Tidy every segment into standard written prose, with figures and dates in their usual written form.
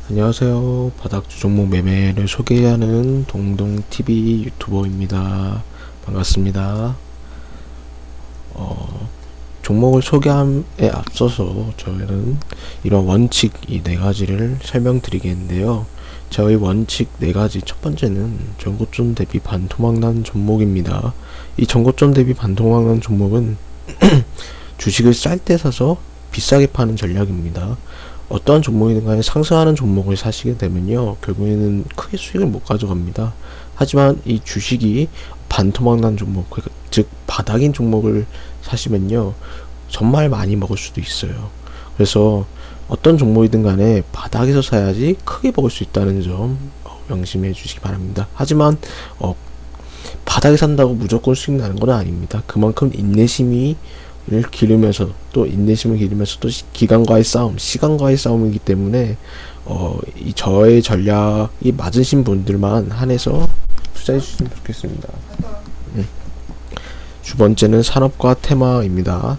안녕하세요. 바닥주 종목 매매를 소개하는 동동TV 유튜버입니다. 반갑습니다. 종목을 소개함에 앞서서 저희는 이런 원칙 이 네 가지를 설명드리겠는데요. 저희 원칙 네 가지 첫 번째는 전고점 대비 반토막난 종목입니다. 이 전고점 대비 반토막난 종목은 주식을 쌀 때 사서 비싸게 파는 전략입니다. 어떠한 종목이든 간에 상승하는 종목을 사시게 되면요, 결국에는 크게 수익을 못 가져갑니다. 하지만 이 주식이 반토막난 종목, 즉 바닥인 종목을 사시면요, 정말 많이 먹을 수도 있어요. 그래서 어떤 종목이든 간에 바닥에서 사야지 크게 먹을 수 있다는 점 명심해 주시기 바랍니다. 하지만 바닥에 산다고 무조건 수익 나는 건 아닙니다. 그만큼 인내심을 기르면서 또 기간과의 싸움, 시간과의 싸움이기 때문에 이 저의 전략이 맞으신 분들만 한해서 투자해 주시면 좋겠습니다. 두 번째는 산업과 테마입니다.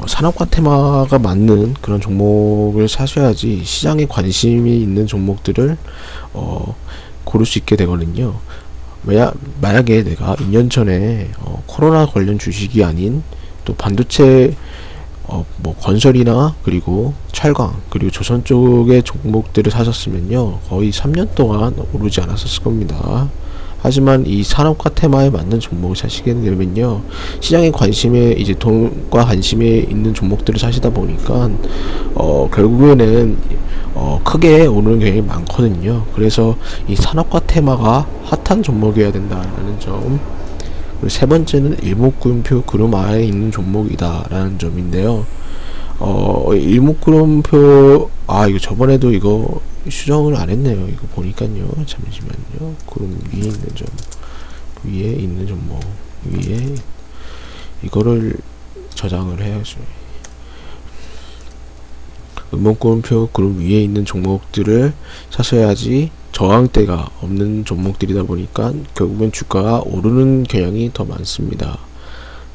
산업과 테마가 맞는 그런 종목을 사셔야지 시장에 관심이 있는 종목들을 고를 수 있게 되거든요. 만약에 내가 2년 전에 코로나 관련 주식이 아닌 또 반도체 건설이나 그리고 철강 그리고 조선 쪽의 종목들을 사셨으면요, 거의 3년 동안 오르지 않았었을 겁니다. 하지만 이 산업과 테마에 맞는 종목을 사시게 되면요, 시장의 관심에 이제 돈과 관심에 있는 종목들을 사시다 보니까 결국에는 크게 오르는 경향이 많거든요. 그래서 이 산업과 테마가 핫한 종목이어야 된다라는 점. 그리고 세 번째는 일목구름표 그룹 안에 있는 종목이다라는 점인데요. 일목구름표, 이거 저번에도 이거 수정을 안 했네요. 이거 보니까요. 잠시만요. 그룹 위에 있는 점, 위에 있는 종목, 위에 이거를 저장을 해야죠. 일목구름표 그룹 위에 있는 종목들을 사셔야지 저항대가 없는 종목들이다 보니까 결국엔 주가가 오르는 경향이 더 많습니다.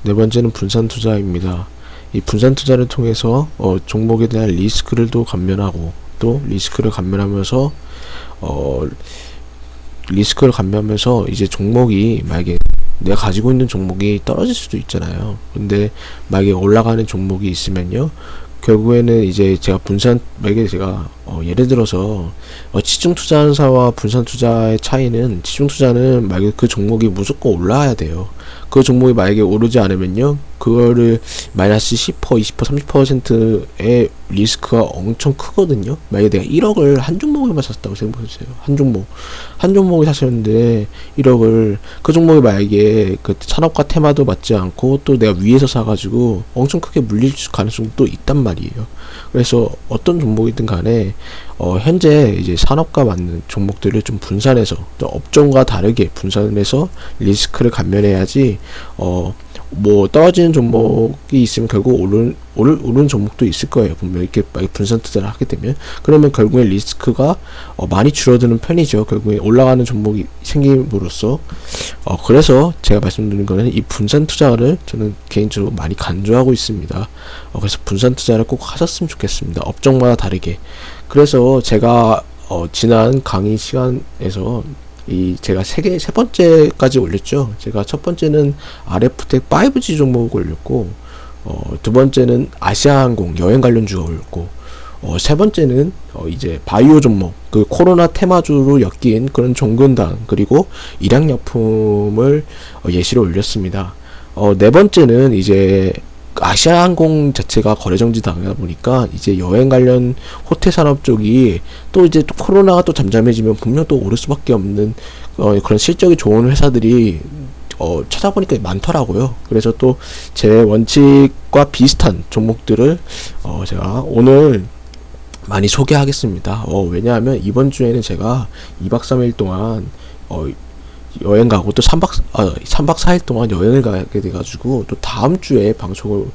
네 번째는 분산 투자입니다. 이 분산 투자를 통해서 종목에 대한 리스크를 또 감면하고, 또 리스크를 감면하면서 이제 종목이 만약에 내가 가지고 있는 종목이 떨어질 수도 있잖아요. 근데 만약에 올라가는 종목이 있으면요, 결국에는 이제 제가 만약에 제가 예를 들어서 치중 투자자와 분산 투자의 차이는, 치중 투자는 만약에 그 종목이 무조건 올라야 돼요. 그 종목이 만약에 오르지 않으면요, 그거를 마이너스 10%, 20%, 30%의 리스크가 엄청 크거든요. 만약에 내가 1억을 한 종목에만 샀다고 생각해보세요. 한 종목을 사셨는데 1억을, 그 종목이 만약에 그 산업과 테마도 맞지 않고 또 내가 위에서 사가지고 엄청 크게 물릴 가능성도 있단 말이에요. 그래서 어떤 종목이든 간에 현재 이제 산업과 맞는 종목들을 좀 분산해서, 또 업종과 다르게 분산해서 리스크를 감면해야지 떨어지는 종목이 있으면 결국 오른 종목도 있을 거예요. 분명 이렇게 분산 투자를 하게 되면. 그러면 결국에 리스크가 많이 줄어드는 편이죠. 결국에 올라가는 종목이 생김으로써. 그래서 제가 말씀드린 거는 이 분산 투자를 저는 개인적으로 많이 강조하고 있습니다. 그래서 분산 투자를 꼭 하셨으면 좋겠습니다. 업종마다 다르게. 그래서 제가 지난 강의 시간에서 제가 세 번째까지 올렸죠. 제가 첫 번째는 RF텍 5G 종목을 올렸고, 두 번째는 아시아항공 여행 관련주가 올렸고, 세 번째는 이제 바이오 종목, 그 코로나 테마주로 엮인 그런 종근당 그리고 일양약품을 예시로 올렸습니다. 네 번째는 이제 아시아항공 자체가 거래 정지 당하다 보니까 이제 여행 관련 호텔 산업 쪽이 또 이제 또 코로나가 또 잠잠해지면 분명 또 오를 수밖에 없는 그런 실적이 좋은 회사들이 찾아보니까 많더라고요. 그래서 또 제 원칙과 비슷한 종목들을 제가 오늘 많이 소개하겠습니다. 왜냐하면 이번 주에는 제가 2박 3일 동안 여행 가고, 또 3박 4일 동안 여행을 가게 돼가지고 또 다음 주에 방송을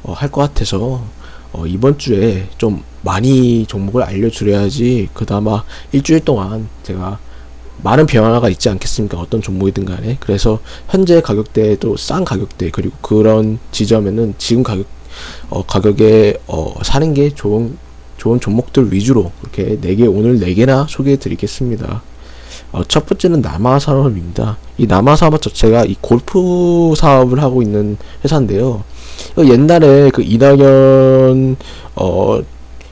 할 것 같아서 이번 주에 좀 많이 종목을 알려드려야지 그나마 일주일 동안 제가 많은 변화가 있지 않겠습니까? 어떤 종목이든 간에. 그래서 현재 가격대도 싼 가격대, 그리고 그런 지점에는 지금 가격에 사는 게 좋은 좋은 종목들 위주로 이렇게 4개, 오늘 4개나 소개해 드리겠습니다. 첫 번째는 남아산업입니다. 이 남아산업 자체가 이 골프 사업을 하고 있는 회사인데요. 옛날에 그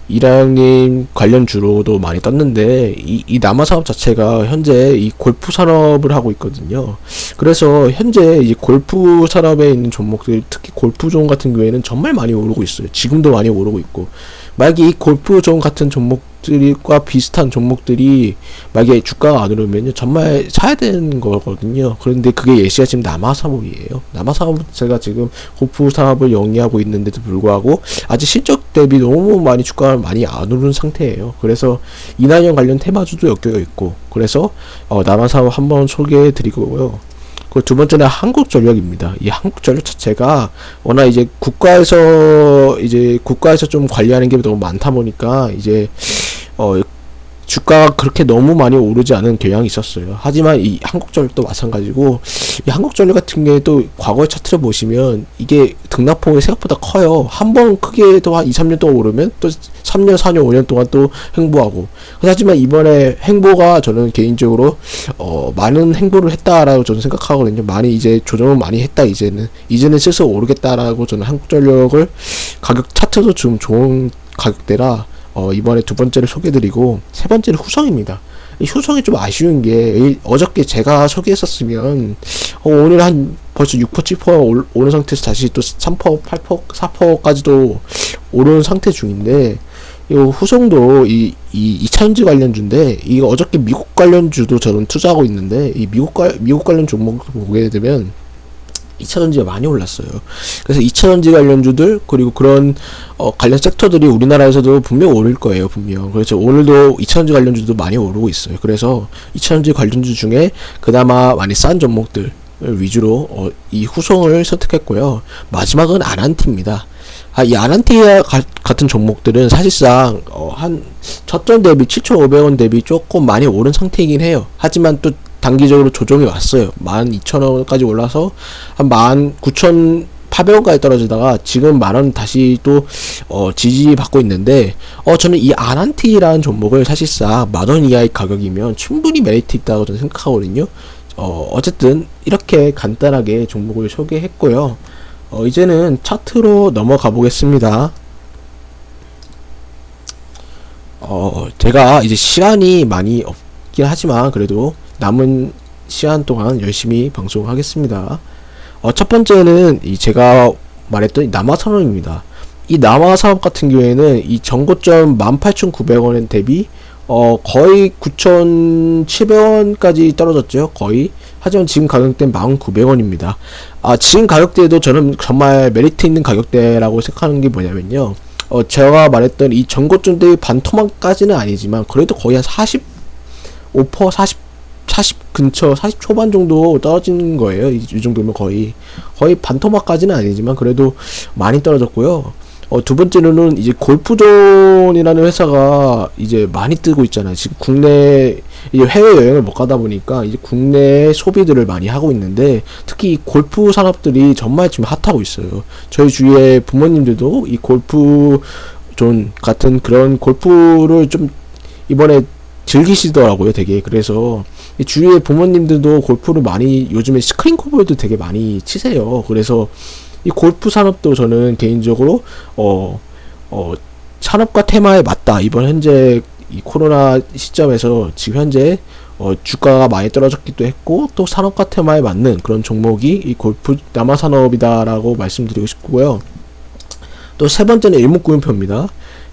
이랑님 관련주로도 많이 떴는데, 이 남아사업 자체가 현재 이 골프 산업을 하고 있거든요. 그래서 현재 이 골프 산업에 있는 종목들, 특히 골프존 같은 경우에는 정말 많이 오르고 있어요. 지금도 많이 오르고 있고, 만약에 이 골프존 같은 종목들과 비슷한 종목들이 만약에 주가가 안 오르면요, 정말 사야 되는 거거든요. 그런데 그게 예시가 지금 남아사업이에요. 남아사업 제가 지금 골프 산업을 영위하고 있는데도 불구하고 아직 실적 대비 너무 많이 주가가 많이 안 오른 상태예요. 그래서 이낙연 관련 테마주도 엮여 있고, 그래서 남아사업 한번 소개해 드리고요. 그 두 번째는 한국전력입니다. 이 한국전력 자체가 워낙 이제 국가에서 좀 관리하는 게 너무 많다 보니까 이제 주가가 그렇게 너무 많이 오르지 않은 경향이 있었어요. 하지만 이 한국전력도 마찬가지고, 이 한국전력 같은 경우에도 과거의 차트를 보시면 이게 등락폭이 생각보다 커요. 한번 크게 또 한 2, 3년 동안 오르면 또 3년, 4년, 5년 동안 또 횡보하고. 하지만 이번에 횡보가 저는 개인적으로 많은 횡보를 했다라고 저는 생각하거든요. 많이 이제 조정을 많이 했다. 이제는 슬슬 오르겠다라고 저는 한국전력을 가격 차트도 좀 좋은 가격대라 이번에 두 번째를 소개드리고, 세 번째는 후성입니다. 이 후성이 좀 아쉬운 게, 어저께 제가 소개했었으면 오늘 한 벌써 6%, 7% 오른 상태에서 다시 또 3%, 8%, 4%까지도 오른 상태 중인데, 이 후성도 이 2차전지 관련주인데, 이거 어저께 미국 관련주도 저는 투자하고 있는데, 이 미국 관련 종목을 보게 되면 2차전지가 많이 올랐어요. 그래서 2차전지 관련주들, 그리고 그런 관련 섹터들이 우리나라에서도 분명 오를 거예요, 분명. 그래서 오늘도 2차전지 관련주도 많이 오르고 있어요. 그래서 2차전지 관련주 중에 그나마 많이 싼 종목들 위주로 이 후성을 선택했고요. 마지막은 아난티입니다. 이 아난티와 같은 종목들은 사실상 한 저점 대비 7,500원 대비 조금 많이 오른 상태이긴 해요. 하지만 또 단기적으로 조정이 왔어요. 12,000원까지 올라서 한 19,800원까지 떨어지다가 지금 10,000원 다시 또 지지받고 있는데, 저는 이 아난티라는 종목을 사실상 10,000원 이하의 가격이면 충분히 메리트 있다고 저는 생각하거든요. 어쨌든 이렇게 간단하게 종목을 소개했고요. 이제는 차트로 넘어가 보겠습니다. 제가 이제 시간이 많이 없긴 하지만 그래도 남은 시간 동안 열심히 방송하겠습니다. 첫 번째는 제가 말했던 이 남아산업입니다. 이 남아산업 같은 경우에는 이 전고점 18,900원 대비 거의 9,700원까지 떨어졌죠. 거의. 하지만 지금 가격대는 19,900원입니다. 지금 가격대도 저는 정말 메리트 있는 가격대라고 생각하는 게 뭐냐면요. 제가 말했던 이 전고점 대비 반토막까지는 아니지만 그래도 거의 한 45%, 40 근처, 40 초반 정도 떨어지는 거예요. 이 정도면 거의 반토막까지는 아니지만 그래도 많이 떨어졌고요. 두 번째로는 이제 골프존이라는 회사가 이제 많이 뜨고 있잖아요. 지금 국내 이제 해외 여행을 못 가다 보니까 이제 국내 소비들을 많이 하고 있는데, 특히 이 골프 산업들이 정말 지금 핫하고 있어요. 저희 주위에 부모님들도 이 골프존 같은 그런 골프를 좀 이번에 즐기시더라고요, 되게. 그래서 주위에 부모님들도 골프를 많이, 요즘에 스크린 골프도 되게 많이 치세요. 그래서 이 골프 산업도 저는 개인적으로 산업과 테마에 맞다. 이번 현재 이 코로나 시점에서 지금 현재 주가가 많이 떨어졌기도 했고, 또 산업과 테마에 맞는 그런 종목이 이 골프 남아산업이다라고 말씀드리고 싶고요. 또 세 번째는 일목구름표입니다.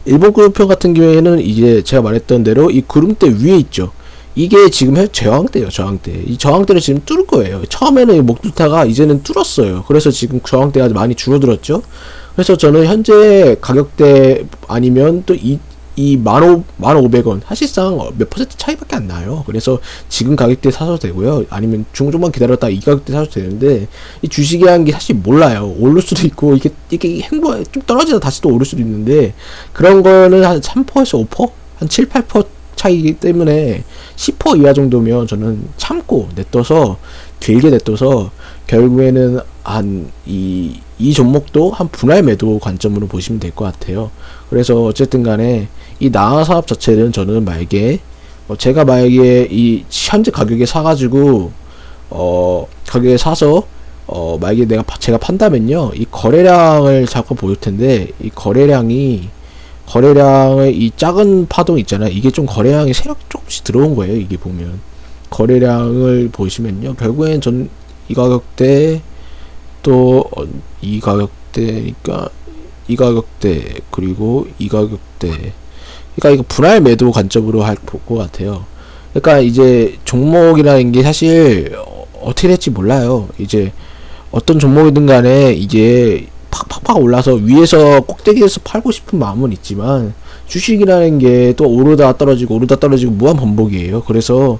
일목구름표 같은 경우에는 이제 제가 말했던 대로 이 구름대 위에 있죠. 이게 지금 저항대예요, 저항대. 이 저항대를 지금 뚫을 거예요. 처음에는 못 뚫다가 이제는 뚫었어요. 그래서 지금 저항대가 많이 줄어들었죠. 그래서 저는 현재 가격대 아니면 또 이 15,500원 사실상 몇 퍼센트 차이밖에 안 나요. 그래서 지금 가격대 사셔도 되고요. 아니면 조금만 기다렸다 이 가격대 사셔도 되는데, 이 주식이라는 게 사실 몰라요. 오를 수도 있고 이게 행보 좀 떨어지다 다시 또 오를 수도 있는데, 그런 거는 한 3%에서 5%? 한 7, 8% 차이기 때문에 10% 이하 정도면 저는 참고 냅둬서 길게 냅둬서 결국에는 이 종목도 한 분할 매도 관점으로 보시면 될 것 같아요. 그래서 어쨌든 간에 이 나화사업 자체는 저는 만약에 제가 만약에 이 현재 가격에 사가지고 가격에 사서 만약에 제가 판다면요, 이 거래량을 자꾸 보일 텐데, 이 거래량의 이 작은 파동 있잖아요. 이게 좀 거래량이 세력 조금씩 들어온 거예요. 이게 보면 거래량을 보시면요, 결국엔 전 이 가격대 또 이 가격대니까 이 가격대 그리고 이 가격대, 그러니까 이거 분할 매도 관점으로 볼 것 같아요. 그러니까 이제 종목이라는 게 사실 어떻게 될지 몰라요. 이제 어떤 종목이든 간에 이게 팍팍팍 올라서 위에서 꼭대기에서 팔고 싶은 마음은 있지만, 주식이라는 게 또 오르다 떨어지고 무한 반복이에요. 그래서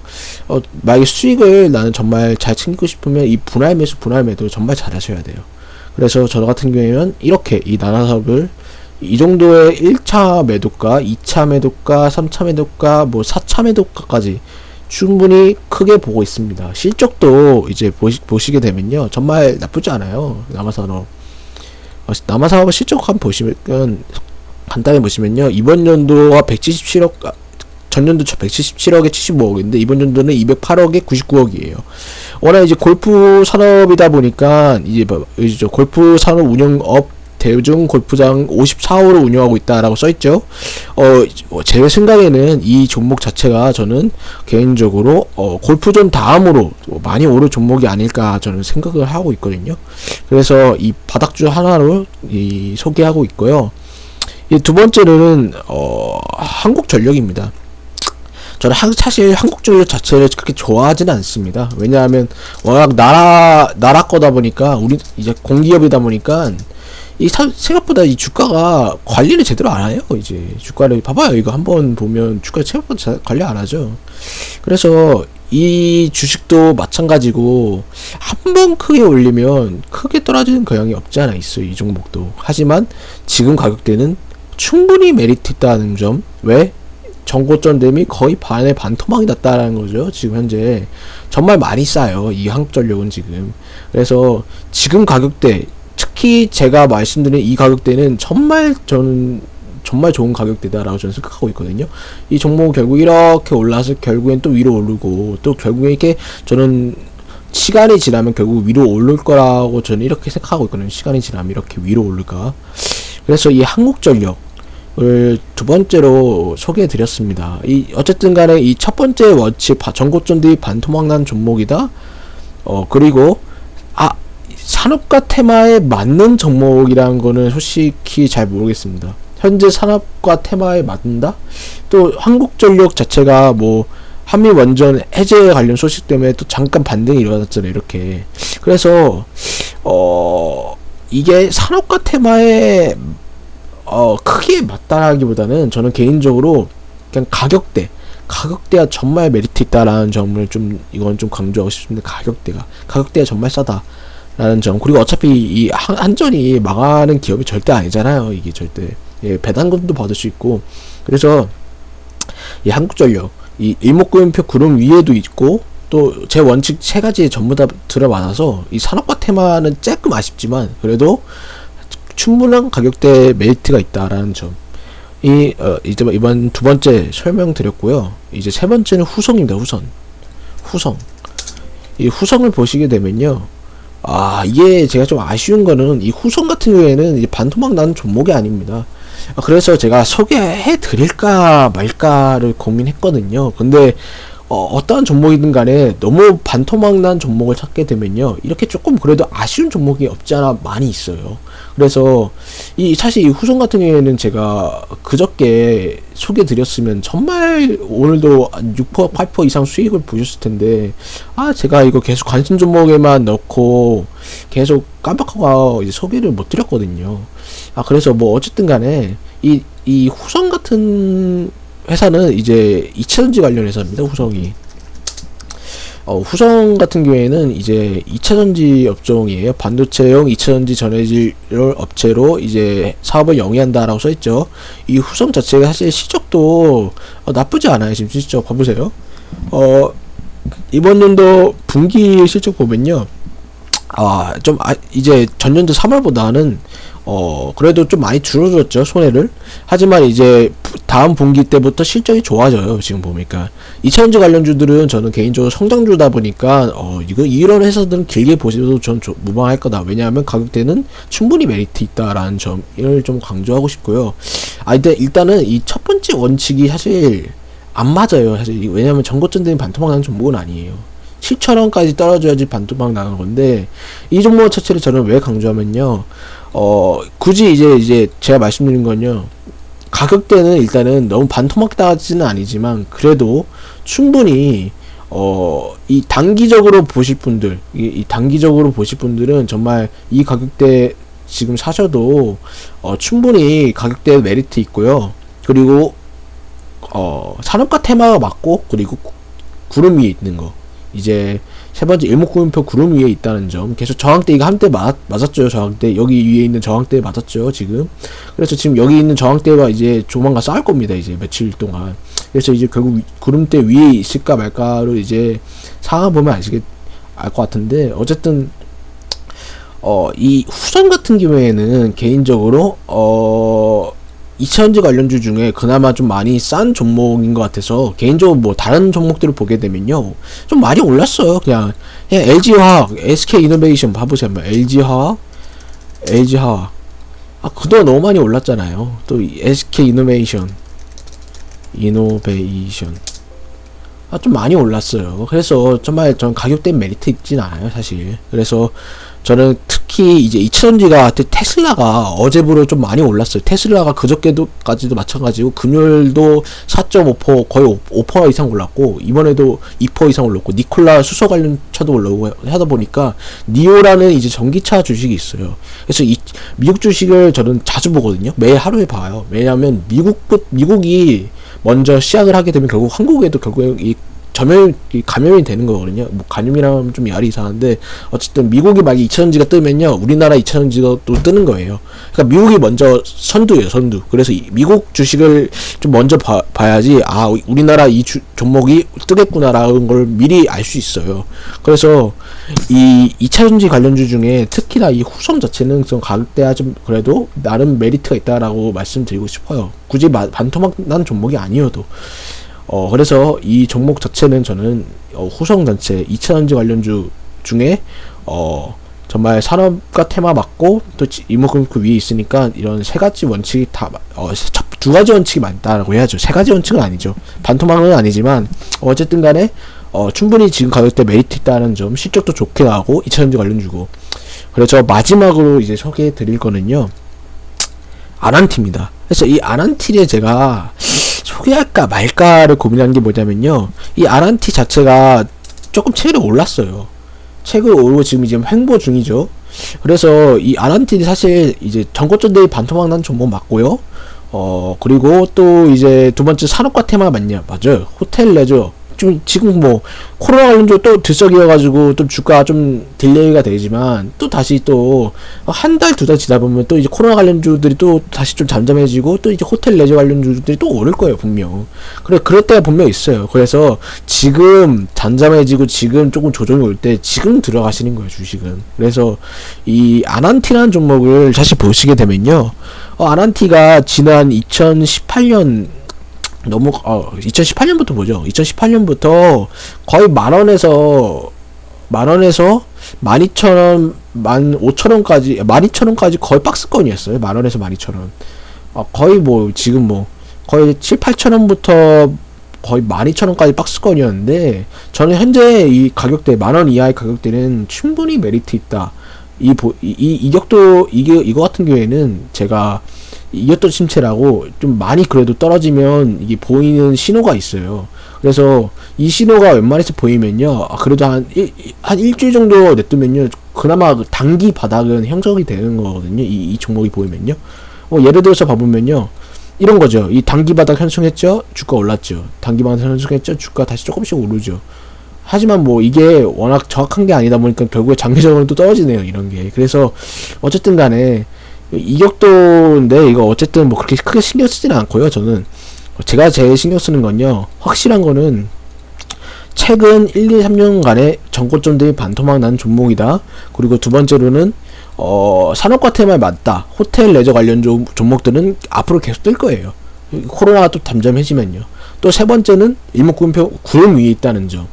만약에 수익을 나는 정말 잘 챙기고 싶으면 이 분할 매수 분할 매도를 정말 잘 하셔야 돼요. 그래서 저 같은 경우에는 이렇게 이 나눠사업을 이 정도의 1차 매도가, 2차 매도가, 3차 매도가, 뭐 4차 매도가까지 충분히 크게 보고 있습니다. 실적도 이제 보시게 되면요, 정말 나쁘지 않아요. 남아산업 실적 한번 보시면, 간단히 보시면요, 이번 연도가 177억, 전년도 177억에 75억인데 이번 연도는 208억에 99억이에요. 워낙 이제 골프 산업이다 보니까 이제 골프 산업 운영업 대중 골프장 54호로 운영하고 있다라고 써있죠. 제 생각에는 이 종목 자체가 저는 개인적으로 골프존 다음으로 많이 오를 종목이 아닐까 저는 생각을 하고 있거든요. 그래서 이 바닥주 하나로 소개하고 있고요. 이 두 번째는 한국전력입니다. 저는 사실 한국전력 자체를 그렇게 좋아하지는 않습니다. 왜냐하면 워낙 나라 거다 보니까, 우리 이제 공기업이다 보니까 생각보다 이 주가가 관리를 제대로 안 해요. 이제 주가를 봐봐요. 이거 한번 보면 주가 생각보다 관리 안 하죠. 그래서 이 주식도 마찬가지고 한번 크게 올리면 크게 떨어지는 경향이 없지 않아 있어요. 이 종목도. 하지만 지금 가격대는 충분히 메리트 있다는 점. 왜? 전고점 대비 거의 반의 반토막이 났다라는 거죠. 지금 현재 정말 많이 싸요, 이 한국전력은 지금. 그래서 지금 가격대, 특히 제가 말씀드린 이 가격대는 저는 정말 좋은 가격대다라고 저는 생각하고 있거든요. 이 종목은 결국 이렇게 올라서 결국엔 또 위로 오르고, 또 결국에 이렇게 저는 시간이 지나면 결국 위로 오를 거라고 저는 이렇게 생각하고 있거든요. 시간이 지나면 이렇게 위로 오를까. 그래서 이 한국전력을 두 번째로 소개해 드렸습니다. 어쨌든 간에 이 첫 번째 원칙, 전고점 대비 반토막 난 종목이다. 그리고 산업과 테마에 맞는 종목이라는 거는 솔직히 잘 모르겠습니다. 현재 산업과 테마에 맞는다? 또 한국전력 자체가 뭐 한미 원전 해제 관련 소식 때문에 또 잠깐 반등이 일어났잖아요, 이렇게. 그래서 이게 산업과 테마에 크게 맞다라기보다는 저는 개인적으로 그냥 가격대가 정말 메리트 있다라는 점을 이건 좀 강조하고 싶습니다. 가격대가 정말 싸다라는 점. 그리고 어차피 이 한전이 망하는 기업이 절대 아니잖아요. 이게 절대. 예, 배당금도 받을 수 있고. 그래서 이 한국전력, 이 일목구름표 구름 위에도 있고, 또 제 원칙 세 가지 전부 다 들어맞아서 이 산업과 테마는 조금 아쉽지만 그래도 충분한 가격대 메리트가 있다라는 점. 이제 이번 두 번째 설명드렸고요. 이제 세 번째는 후성입니다. 후성. 이 후성을 보시게 되면요, 이게 제가 좀 아쉬운 거는 이 후성 같은 경우에는 이제 반토막 나는 종목이 아닙니다. 그래서 제가 소개해 드릴까 말까를 고민했거든요. 근데 어떠한 종목이든 간에 너무 반토막 난 종목을 찾게 되면요, 이렇게 조금 그래도 아쉬운 종목이 없지 않아 많이 있어요. 그래서 사실 이 후성 같은 경우에는 제가 그저께 소개 드렸으면 정말 오늘도 6% 8% 이상 수익을 보셨을 텐데, 제가 이거 계속 관심 종목에만 넣고 계속 깜빡하고 이제 소개를 못 드렸거든요. 그래서 뭐 어쨌든 간에 이 후성 같은 회사는 이제 2차전지 관련 회사입니다. 후성이. 후성 같은 경우에는 이제 2차전지 업종이에요. 반도체용 2차전지 전해질 업체로 이제 사업을 영위한다라고 써있죠. 이 후성 자체가 사실 실적도 나쁘지 않아요. 지금 실적 봐보세요. 이번 연도 분기 실적 보면요, 이제 전년도 3월보다는 그래도 좀 많이 줄어들었죠, 손해를. 하지만 이제 다음 분기 때부터 실적이 좋아져요, 지금 보니까. 2차전지 관련주들은 저는 개인적으로 성장주다 보니까, 이런 회사들은 길게 보셔도 전 무방할 거다. 왜냐하면 가격대는 충분히 메리트 있다라는 점을 좀 강조하고 싶고요. 일단은 이 첫 번째 원칙이 사실 안 맞아요, 사실. 왜냐하면 전고점되는 반토막 나는 종목은 아니에요. 7,000원까지 떨어져야지 반토막 나는 건데, 이 종목 자체를 저는 왜 강조하면요, 굳이 이제 제가 말씀드린 건요, 가격대는 일단은 너무 반토막 나지는 아니지만, 그래도 충분히, 이 단기적으로 보실 분들, 이 단기적으로 보실 분들은 정말 이 가격대 지금 사셔도, 충분히 가격대 메리트 있고요. 그리고, 산업과 테마가 맞고, 그리고 구름 위에 있는 거. 이제 세 번째 일목구름표 구름 위에 있다는 점. 계속 저항대 이거 한때 맞았죠. 저항대 여기 위에 있는 저항대 맞았죠 지금. 그래서 지금 여기 있는 저항대가 이제 조만간 쌓을 겁니다, 이제 며칠 동안. 그래서 이제 결국 구름대 위에 있을까 말까를 이제 상황 보면 알 것 같은데, 어쨌든 이 후전 같은 경우에는 개인적으로 2차전지 관련주 중에 그나마 좀 많이 싼 종목인 것 같아서, 개인적으로 뭐 다른 종목들을 보게 되면요, 좀 많이 올랐어요. 그냥 LG화학, SK이노베이션 봐보세요. LG화학, 그동안 너무 많이 올랐잖아요. 또 SK이노베이션, 좀 많이 올랐어요. 그래서 정말 전 가격대 메리트 있진 않아요, 사실. 그래서 저는 특히 이제 2차전지가 테슬라가 어제부로 좀 많이 올랐어요. 테슬라가 그저께도까지도 마찬가지고, 금요일도 4.5% 거의 5% 이상 올랐고, 이번에도 2% 이상 올랐고, 니콜라 수소 관련 차도 올라오고 하다 보니까, 니오라는 이제 전기차 주식이 있어요. 그래서 미국 주식을 저는 자주 보거든요. 매일 하루에 봐요. 왜냐하면 미국이 먼저 시작을 하게 되면 결국 한국에도 결국 감염이 되는 거거든요. 뭐 감염이라면 좀 말이 이상한데, 어쨌든 미국이 만약에 2차전지가 뜨면요, 우리나라 2차전지가 또 뜨는 거예요. 그러니까 미국이 먼저 선두예요, 선두. 그래서 미국 주식을 좀 먼저 봐야지, 우리나라 종목이 뜨겠구나라는 걸 미리 알 수 있어요. 그래서 이 2차전지 관련주 중에 특히나 이 후성 자체는 좀 가격대가 좀 그래도 나름 메리트가 있다라고 말씀드리고 싶어요. 굳이 반토막 난 종목이 아니어도. 그래서 이 종목 자체는 저는 후성 전체 2차전지 관련주 중에 정말 산업과 테마 맞고, 또 이목구름 그 위에 있으니까 이런 세 가지 원칙이 두 가지 원칙이 많다라고 해야죠. 세 가지 원칙은 아니죠. 반토막은 아니지만 어쨌든 간에 충분히 지금 가격대 메리트 있다는 점, 실적도 좋게 나오고 2차전지 관련주고. 그래서 마지막으로 이제 소개해 드릴 거는요, 아난티입니다. 그래서 이 아난티를 제가 소개할까 말까를 고민한 게 뭐냐면요, 이 아난티 자체가 조금 최근에 올랐어요. 최근에 오르고 지금 이제 횡보 중이죠. 그래서 이 아난티는 사실 이제 전고점대의 반토막 난 종목 맞고요. 그리고 또 이제 두 번째 산업과 테마 맞아요. 호텔 레저. 지금 뭐 코로나 관련주 또 들썩이어가지고 또 주가 좀 딜레이가 되지만, 또 다시 또 한 달 두 달 지나 보면 또 이제 코로나 관련주들이 또 다시 좀 잠잠해지고, 또 이제 호텔 레저 관련주들이 또 오를 거예요, 분명. 그럴 때가 분명 있어요. 그래서 지금 잠잠해지고 지금 조금 조정이 올 때 지금 들어가시는 거예요, 주식은. 그래서 이 아난티라는 종목을 다시 보시게 되면요, 아난티가 지난 2018년 2018년부터 보죠. 2018년부터 거의 만원에서 12,000원, 15,000원까지, 12,000원까지 거의 박스권이었어요. 만원에서 12,000원. 거의 뭐, 지금 뭐, 거의 7, 8,000원부터 거의 12,000원까지 박스권이었는데, 저는 현재 이 가격대, 만원 이하의 가격대는 충분히 메리트 있다. 이거 같은 경우에는 제가 이겼던 침체라고 좀 많이 그래도 떨어지면 이게 보이는 신호가 있어요. 그래서 이 신호가 웬만해서 보이면요, 그래도 한 일주일 정도 냅두면요, 그나마 단기 바닥은 형성이 되는 거거든요. 이 종목이 보이면요. 예를 들어서 봐보면요, 이런 거죠. 이 단기 바닥 형성했죠, 주가 올랐죠. 단기 바닥 형성했죠, 주가 다시 조금씩 오르죠. 하지만 뭐 이게 워낙 정확한 게 아니다 보니까 결국에 장기적으로는 또 떨어지네요, 이런 게. 그래서 어쨌든 간에 이격도인데, 이거 어쨌든 뭐 그렇게 크게 신경 쓰지는 않고요. 저는 제가 제일 신경 쓰는 건요, 확실한 거는 최근 1, 2, 3년간의 정고점들이 반토막 난 종목이다. 그리고 두 번째로는 산업과 테마에 맞다. 호텔 레저 관련 종목들은 앞으로 계속 뜰 거예요. 코로나가 또 잠잠해지면요. 또 세 번째는 일목구름표 구름 위에 있다는 점.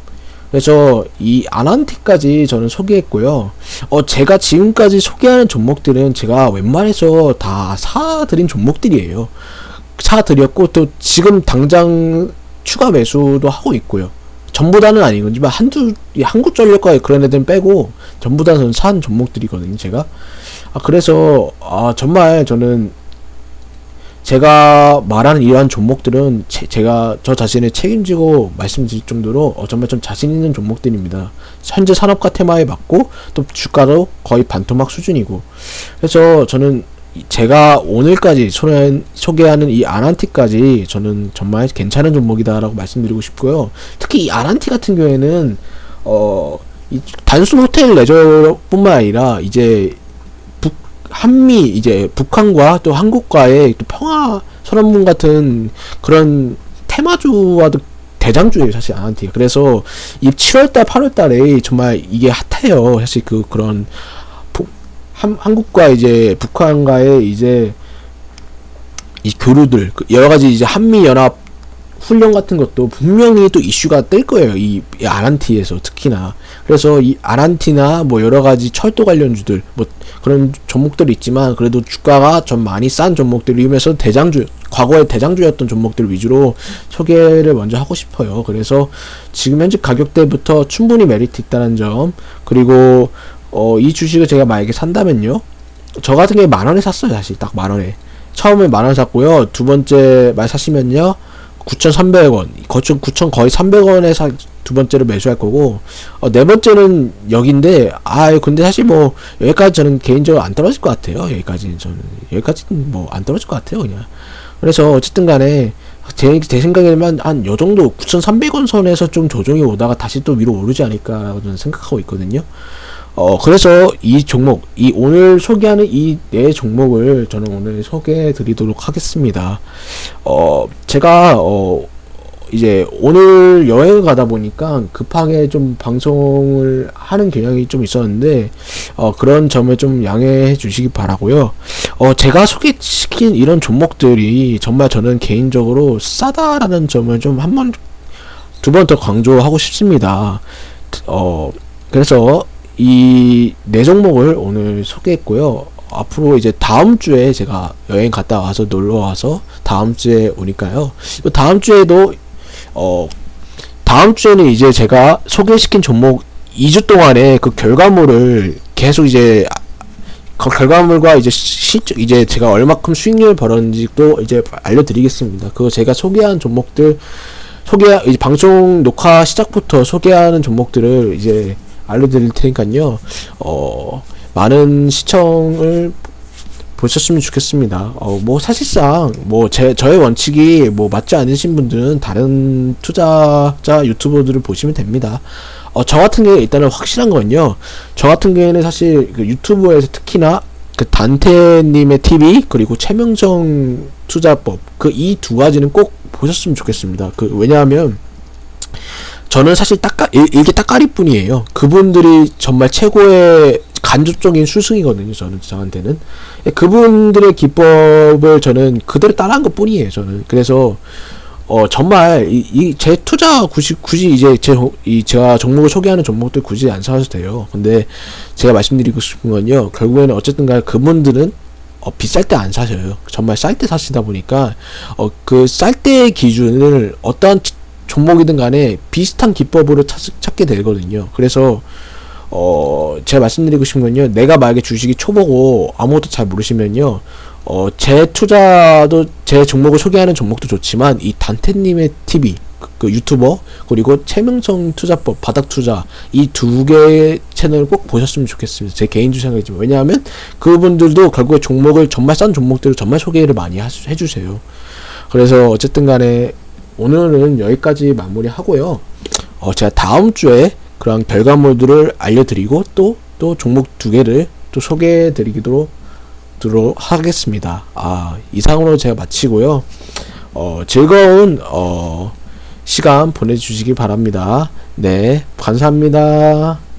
그래서 이 아난티까지 저는 소개했고요. 제가 지금까지 소개하는 종목들은 제가 웬만해서 다 사드린 종목들이에요. 사드렸고 또 지금 당장 추가 매수도 하고 있고요. 전부 다는 아니지만 한국전력과 그런 애들은 빼고 전부 다는 산 종목들이거든요, 제가. 그래서 정말 저는 제가 말하는 이러한 종목들은 제가 저 자신을 책임지고 말씀드릴 정도로 정말 좀 자신 있는 종목들입니다. 현재 산업과 테마에 맞고 또 주가도 거의 반토막 수준이고. 그래서 저는 제가 오늘까지 소개하는 이 아난티까지 저는 정말 괜찮은 종목이다라고 말씀드리고 싶고요. 특히 이 아난티 같은 경우에는 이 단순 호텔 레저뿐만 아니라 이제 한미 이제 북한과 또 한국과의 또 평화 선언문 같은 그런 테마주와도 대장주예요, 사실 아난티가. 그래서 이 7월달 8월달에 정말 이게 핫해요. 사실 그런 한국과 이제 북한과의 이제 이 교류들 여러 가지 이제 한미 연합 훈련 같은 것도 분명히 또 이슈가 뜰 거예요. 이 아난티에서 특히나. 그래서 이 아난티나 뭐 여러 가지 철도 관련주들 뭐 그런 종목들이 있지만 그래도 주가가 좀 많이 싼 종목들이면서 과거에 대장주였던 종목들 위주로 소개를 먼저 하고 싶어요. 그래서 지금 현재 가격대부터 충분히 메리트 있다는 점, 그리고 이 주식을 제가 만약에 산다면요, 저 같은 경우에 10,000원에 샀어요. 사실 딱 10,000원에 처음에 10,000원 샀고요. 두 번째 말 사시면요 9,300원, 거의 300원에 두 번째로 매수할 거고, 네 번째는 여기인데, 근데 사실 뭐, 여기까지 저는 개인적으로 안 떨어질 것 같아요. 여기까지는 뭐, 안 떨어질 것 같아요, 그냥. 그래서, 어쨌든 간에, 제 생각에는 한, 요 정도, 9,300원 선에서 좀 조정이 오다가 다시 또 위로 오르지 않을까라고 저는 생각하고 있거든요. 그래서 이 종목, 오늘 소개하는 이 네 종목을 저는 오늘 소개해 드리도록 하겠습니다. 제가, 이제 오늘 여행을 가다 보니까 급하게 좀 방송을 하는 경향이 좀 있었는데, 그런 점을 좀 양해해 주시기 바라고요. 제가 소개시킨 이런 종목들이 정말 저는 개인적으로 싸다라는 점을 좀 두 번 더 강조하고 싶습니다. 그래서 이 네 종목을 오늘 소개했고요. 앞으로 이제 다음 주에 제가 여행 갔다 와서 놀러 와서 다음 주에 오니까요. 다음 주에도 다음 주에는 이제 제가 소개시킨 종목 2주 동안에 그 결과물을 계속 이제 그 결과물과 이제 제가 얼마큼 수익률을 벌었는지도 이제 알려드리겠습니다. 그거 제가 소개한 종목들 이제 방송 녹화 시작부터 소개하는 종목들을 이제 알려드릴 테니까요. 많은 시청을 보셨으면 좋겠습니다. 뭐 사실상 뭐 저의 원칙이 뭐 맞지 않으신 분들은 다른 투자자 유튜버들을 보시면 됩니다. 저 같은 경우에 일단은 확실한 건요. 저 같은 경우에는 사실 그 유튜브에서 특히나 그 단테님의 TV 그리고 최명정 투자법 그 이 두 가지는 꼭 보셨으면 좋겠습니다. 왜냐하면 저는 사실 이게 따까리뿐이에요. 그분들이 정말 최고의 간접적인 스승이거든요. 저한테는 그분들의 기법을 저는 그대로 따라한 것 뿐이에요. 저는 그래서 정말 제 투자 굳이 이제 제가 종목을 소개하는 종목들 굳이 안 사셔도 돼요. 근데 제가 말씀드리고 싶은 건요, 결국에는 어쨌든간 그분들은 비쌀 때 안 사셔요. 정말 쌀 때 사시다 보니까 그 쌀 때의 기준을 어떠한 종목이든 간에 비슷한 기법으로 찾게 되거든요. 그래서 제가 말씀드리고 싶은 건요, 내가 만약에 주식이 초보고 아무것도 잘 모르시면요, 제 종목을 소개하는 종목도 좋지만 이 단테님의 TV 그 유튜버 그리고 최명성 투자법 바닥투자 이 두 개의 채널을 꼭 보셨으면 좋겠습니다. 제 개인적인 생각이지만. 왜냐하면 그분들도 결국에 종목을 정말 싼 종목들을 정말 소개를 많이 해주세요. 그래서 어쨌든 간에 오늘은 여기까지 마무리하고요. 제가 다음 주에 그런 결과물들을 알려드리고 또 종목 두 개를 또 소개해드리도록 하겠습니다. 이상으로 제가 마치고요. 즐거운 시간 보내주시기 바랍니다. 네, 감사합니다.